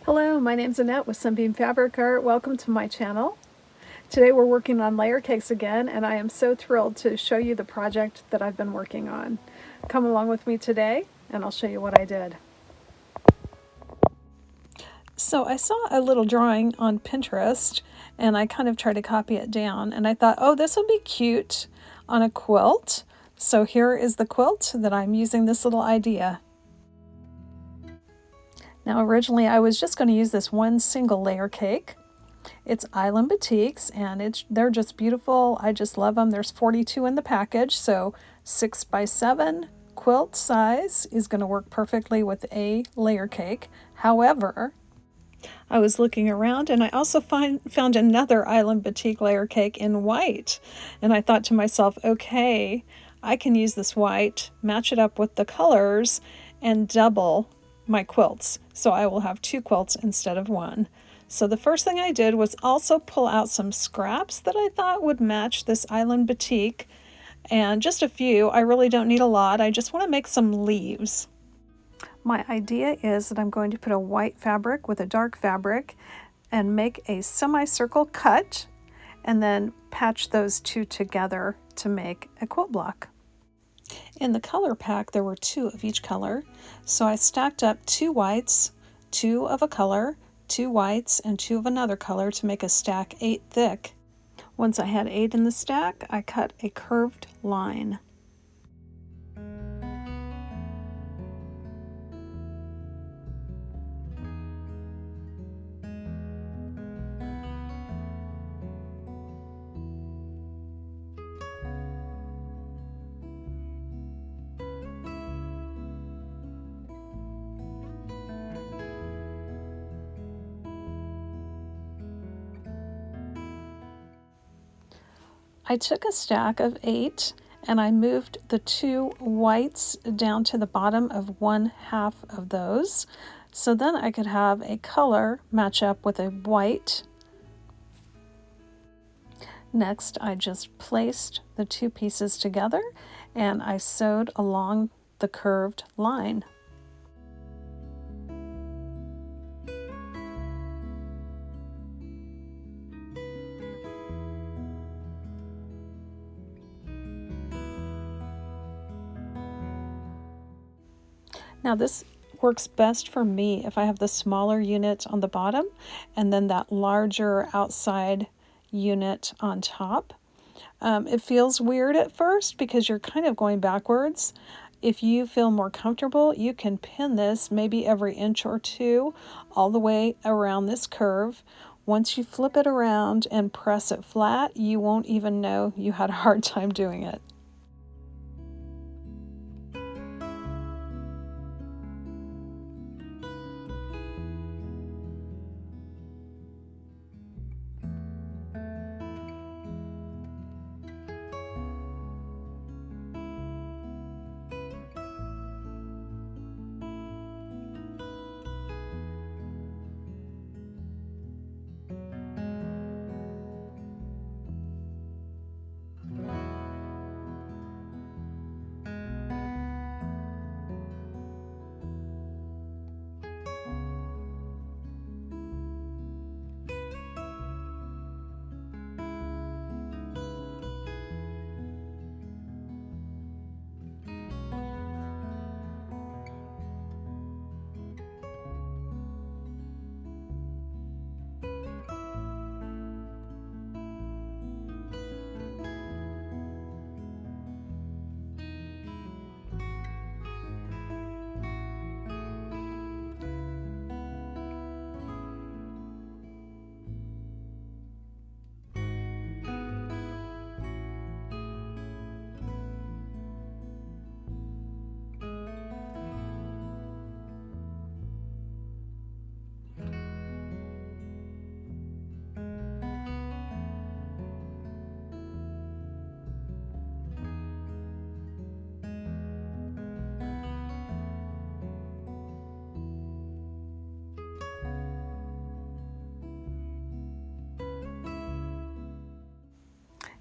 Hello, my name's Annette with Sunbeam Fabric Art. Welcome to my channel. Today we're working on layer cakes again, and I am so thrilled to show you the project that I've been working on. Come along with me today and I'll show you what I did. So I saw a little drawing on Pinterest and I kind of tried to copy it down, and I thought, oh, this would be cute on a quilt. So here is the quilt that I'm using this little idea. Now originally I was just going to use this one single layer cake. It's Island Batiks, and they're just beautiful. I just love them. There's 42 in the package, so 6x7 quilt size is going to work perfectly with a layer cake. However, I was looking around and I also found another Island Batik layer cake in white, and I thought to myself, okay, I can use this white, match it up with the colors, and double my quilts. So I will have two quilts instead of one. So the first thing I did was also pull out some scraps that I thought would match this Island Batik, and just a few. I really don't need a lot. I just want to make some leaves. My idea is that I'm going to put a white fabric with a dark fabric and make a semicircle cut and then patch those two together to make a quilt block. In the color pack there were two of each color, so I stacked up two whites, two of a color, two whites, and two of another color to make a stack 8 thick. Once I had 8 in the stack, I cut a curved line. I took a stack of 8 and I moved the two whites down to the bottom of 1/2 of those, so then I could have a color match up with a white. Next, I just placed the two pieces together and I sewed along the curved line. Now this works best for me if I have the smaller unit on the bottom and then that larger outside unit on top. It feels weird at first because you're kind of going backwards. If you feel more comfortable, you can pin this maybe every inch or two all the way around this curve. Once you flip it around and press it flat, you won't even know you had a hard time doing it.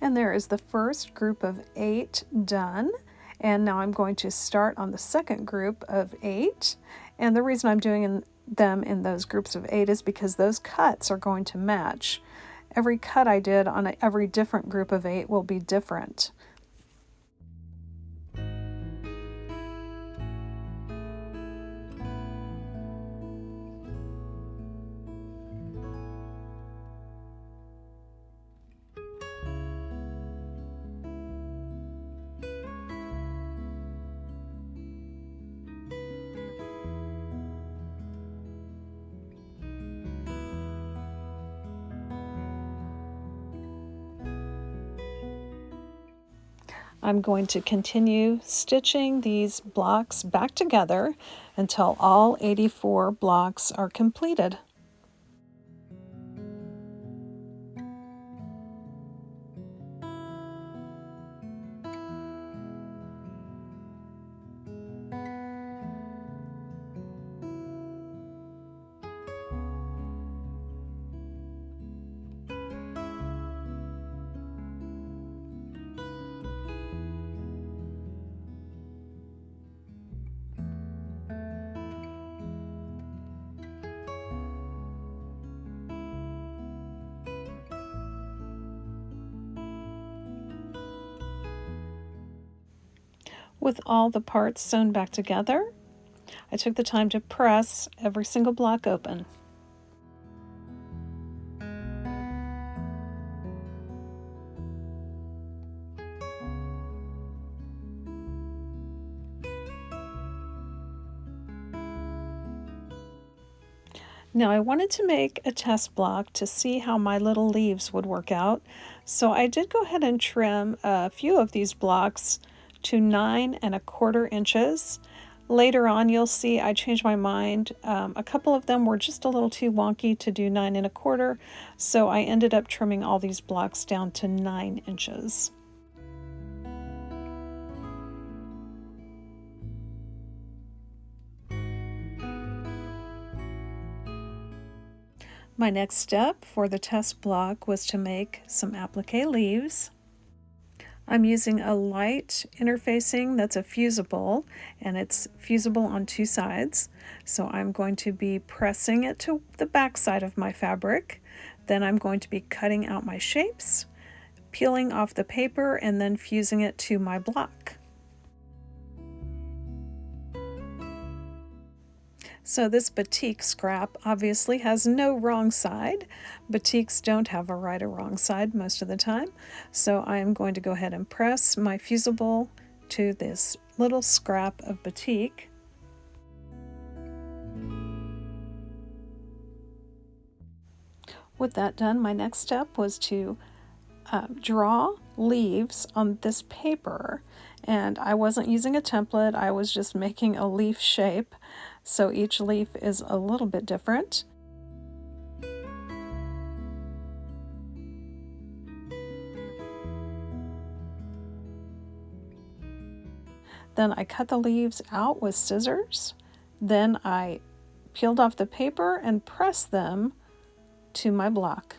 And there is the first group of 8 done. And now I'm going to start on the second group of 8. And the reason I'm doing them in those groups of 8 is because those cuts are going to match. Every cut I did on every different group of 8 will be different. I'm going to continue stitching these blocks back together until all 84 blocks are completed. With all the parts sewn back together, I took the time to press every single block open. Now I wanted to make a test block to see how my little leaves would work out, so I did go ahead and trim a few of these blocks to 9 1/4 inches. Later on you'll see I changed my mind. A couple of them were just a little too wonky to do 9 1/4, so I ended up trimming all these blocks down to 9 inches. My next step for the test block was to make some applique leaves. I'm using a light interfacing that's a fusible, and it's fusible on 2 sides. So I'm going to be pressing it to the back side of my fabric. Then I'm going to be cutting out my shapes, peeling off the paper, and then fusing it to my block. So this batik scrap obviously has no wrong side. Batiks don't have a right or wrong side most of the time. So I am going to go ahead and press my fusible to this little scrap of batik. With that done, my next step was to draw leaves on this paper, and I wasn't using a template, I was just making a leaf shape, so each leaf is a little bit different. Then I cut the leaves out with scissors, then I peeled off the paper and pressed them to my block.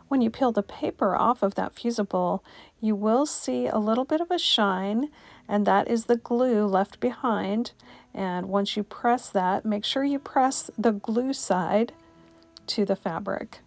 When you peel the paper off of that fusible, you will see a little bit of a shine, and that is the glue left behind. And once you press that, make sure you press the glue side to the fabric.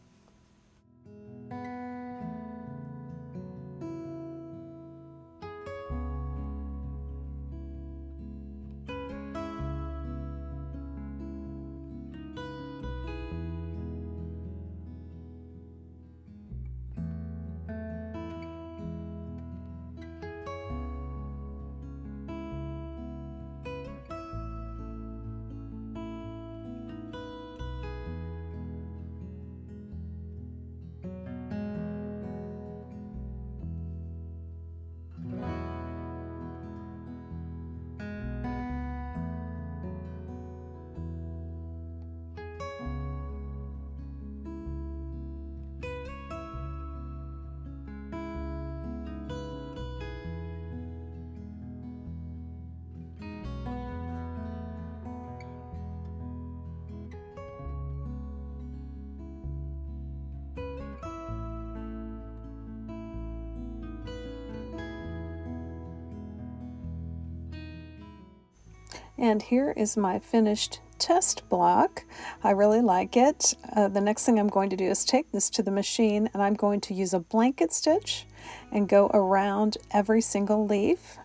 And here is my finished test block. I really like it. The next thing I'm going to do is take this to the machine, and I'm going to use a blanket stitch and go around every single leaf.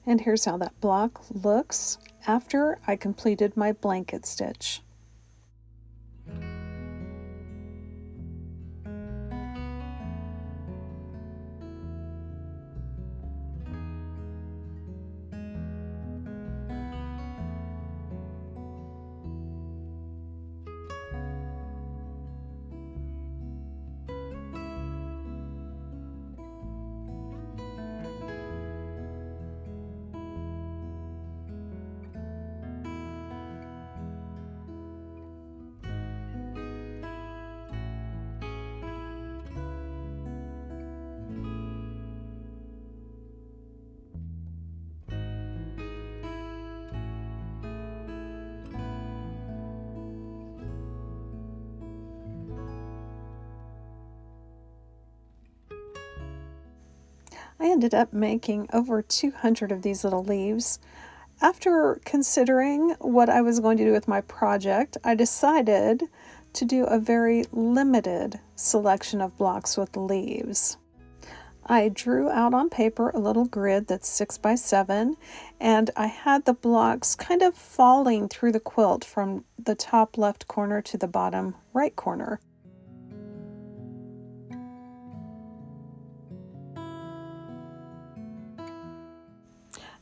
And here's how that block looks after I completed my blanket stitch. I ended up making over 200 of these little leaves. After considering what I was going to do with my project, I decided to do a very limited selection of blocks with leaves. I drew out on paper a little grid that's 6 by 7, and I had the blocks kind of falling through the quilt from the top left corner to the bottom right corner.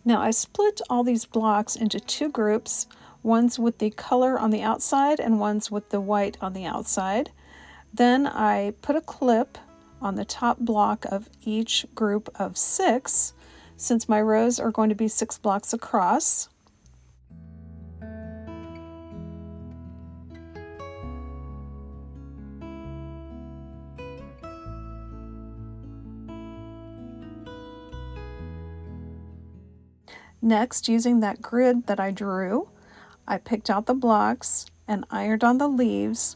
Now I split all these blocks into two groups, ones with the color on the outside and ones with the white on the outside. Then I put a clip on the top block of each group of 6, since my rows are going to be 6 blocks across. Next, using that grid that I drew, I picked out the blocks and ironed on the leaves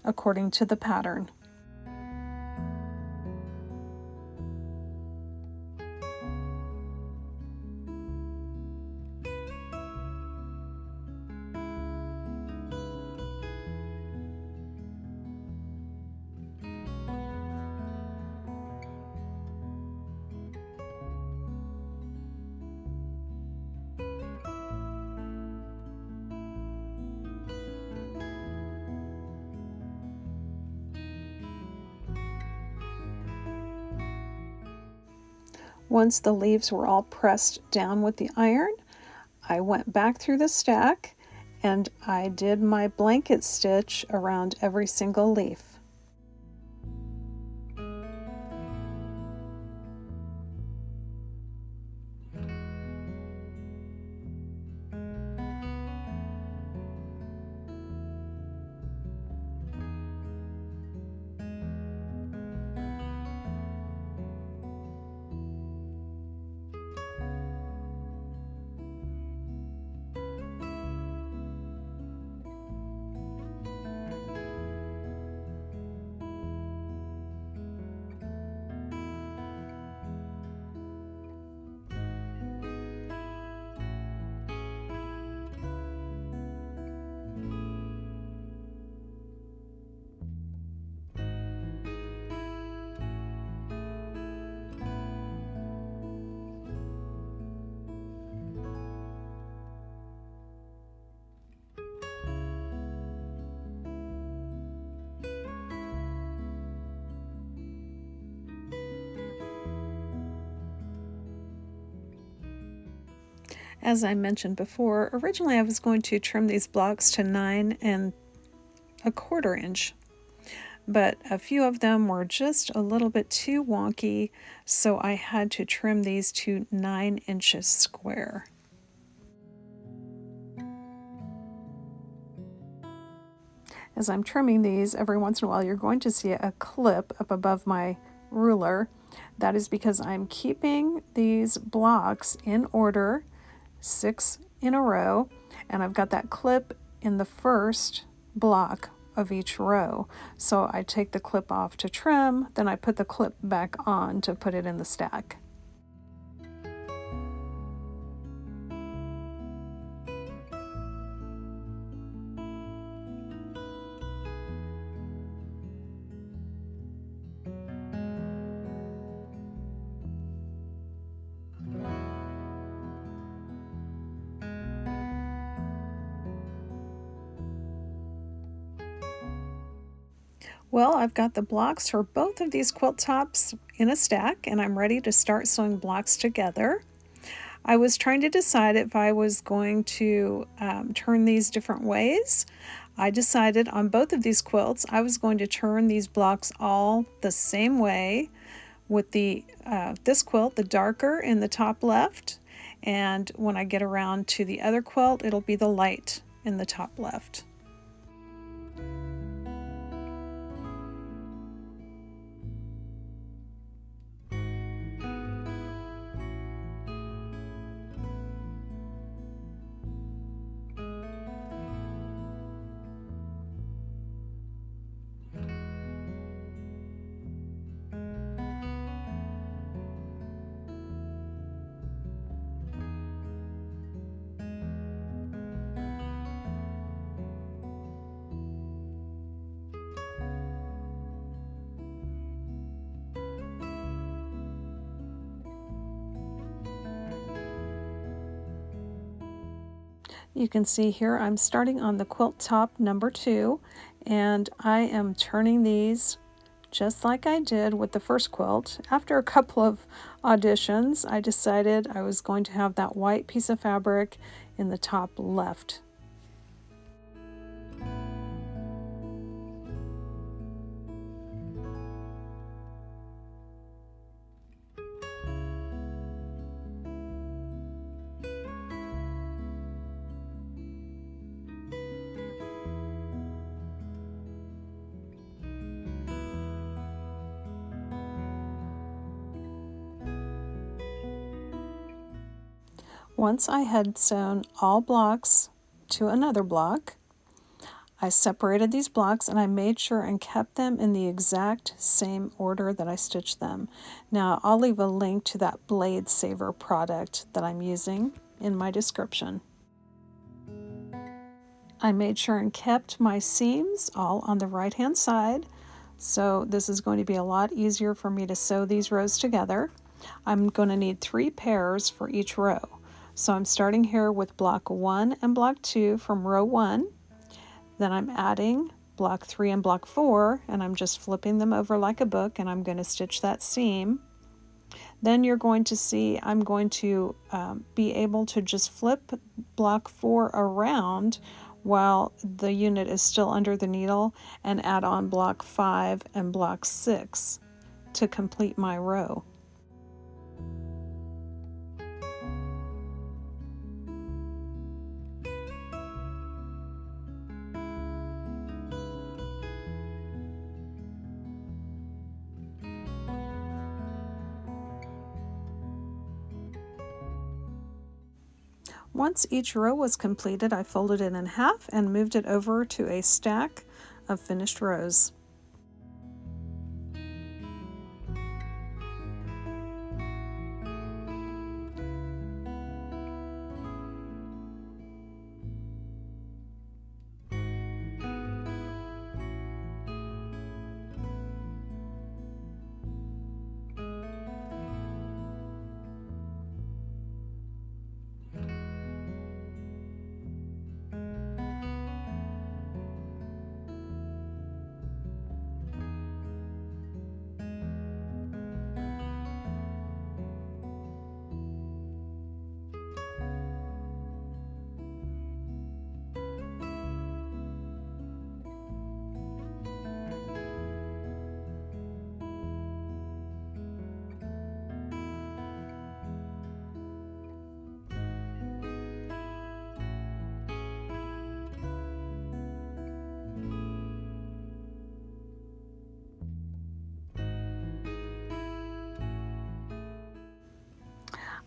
according to the pattern. Once the leaves were all pressed down with the iron, I went back through the stack and I did my blanket stitch around every single leaf. As I mentioned before, originally I was going to trim these blocks to 9 1/4 inch, but a few of them were just a little bit too wonky, so I had to trim these to 9 inches square. As I'm trimming these, every once in a while you're going to see a clip up above my ruler. That is because I'm keeping these blocks in order, 6 in a row, and I've got that clip in the first block of each row. So I take the clip off to trim, then I put the clip back on to put it in the stack. Well, I've got the blocks for both of these quilt tops in a stack, and I'm ready to start sewing blocks together. I was trying to decide if I was going to turn these different ways. I decided on both of these quilts I was going to turn these blocks all the same way, with the this quilt the darker in the top left, and when I get around to the other quilt it'll be the light in the top left. You can see here I'm starting on the quilt top number 2, and I am turning these just like I did with the first quilt. After a couple of auditions, I decided I was going to have that white piece of fabric in the top left. Once I had sewn all blocks to another block, I separated these blocks and I made sure and kept them in the exact same order that I stitched them. Now I'll leave a link to that Blade Saver product that I'm using in my description. I made sure and kept my seams all on the right hand side, so this is going to be a lot easier for me to sew these rows together. I'm going to need 3 pairs for each row. So I'm starting here with block 1 and block 2 from row 1. Then I'm adding block 3 and block 4, and I'm just flipping them over like a book, and I'm going to stitch that seam. Then you're going to see I'm going to be able to just flip block 4 around while the unit is still under the needle and add on block 5 and block 6 to complete my row. Once each row was completed, I folded it in half and moved it over to a stack of finished rows.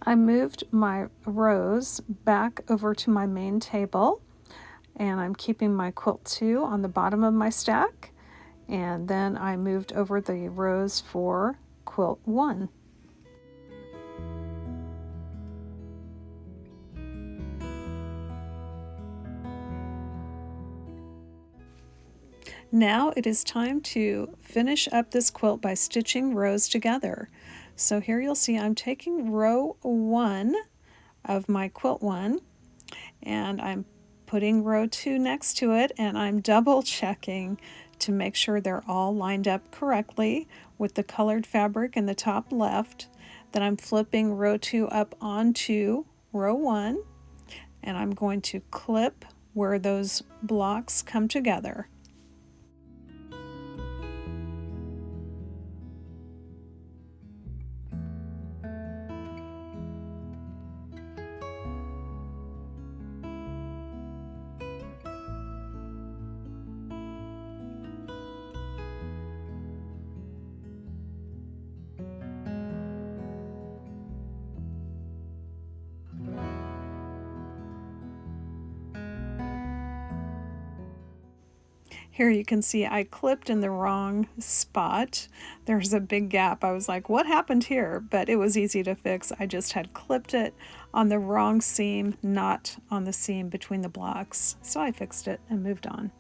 I moved my rows back over to my main table, and I'm keeping my quilt 2 on the bottom of my stack, and then I moved over the rows for quilt 1. Now it is time to finish up this quilt by stitching rows together. So here you'll see I'm taking row 1 of my quilt 1, and I'm putting row 2 next to it, and I'm double checking to make sure they're all lined up correctly with the colored fabric in the top left. Then I'm flipping row 2 up onto row 1, and I'm going to clip where those blocks come together. Here you can see I clipped in the wrong spot. There's a big gap. I was like, what happened here? But it was easy to fix. I just had clipped it on the wrong seam, not on the seam between the blocks. So I fixed it and moved on.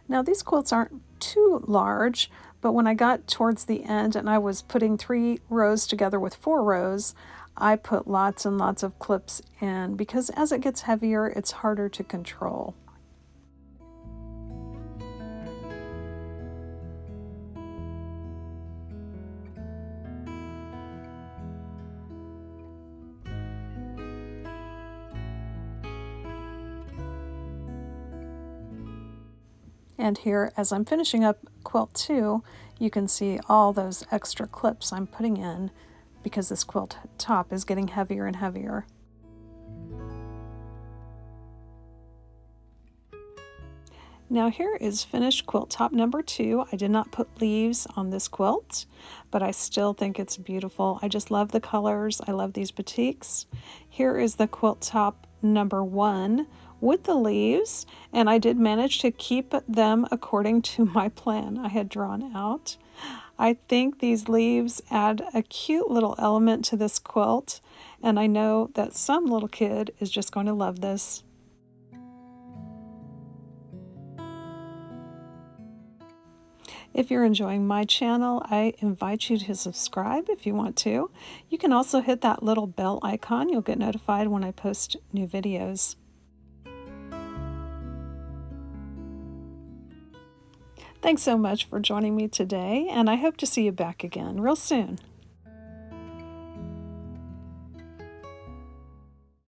Now these quilts aren't too large, but when I got towards the end and I was putting 3 rows together with 4 rows, I put lots and lots of clips in because as it gets heavier, it's harder to control. And here, as I'm finishing up quilt 2, you can see all those extra clips I'm putting in because this quilt top is getting heavier and heavier. Now here is finished quilt top number 2. I did not put leaves on this quilt, but I still think it's beautiful. I just love the colors. I love these batiks. Here is the quilt top number 1 with the leaves, and I did manage to keep them according to my plan I had drawn out. I think these leaves add a cute little element to this quilt, and I know that some little kid is just going to love this. If you're enjoying my channel, I invite you to subscribe if you want to. You can also hit that little bell icon. You'll get notified when I post new videos. Thanks so much for joining me today, and I hope to see you back again real soon.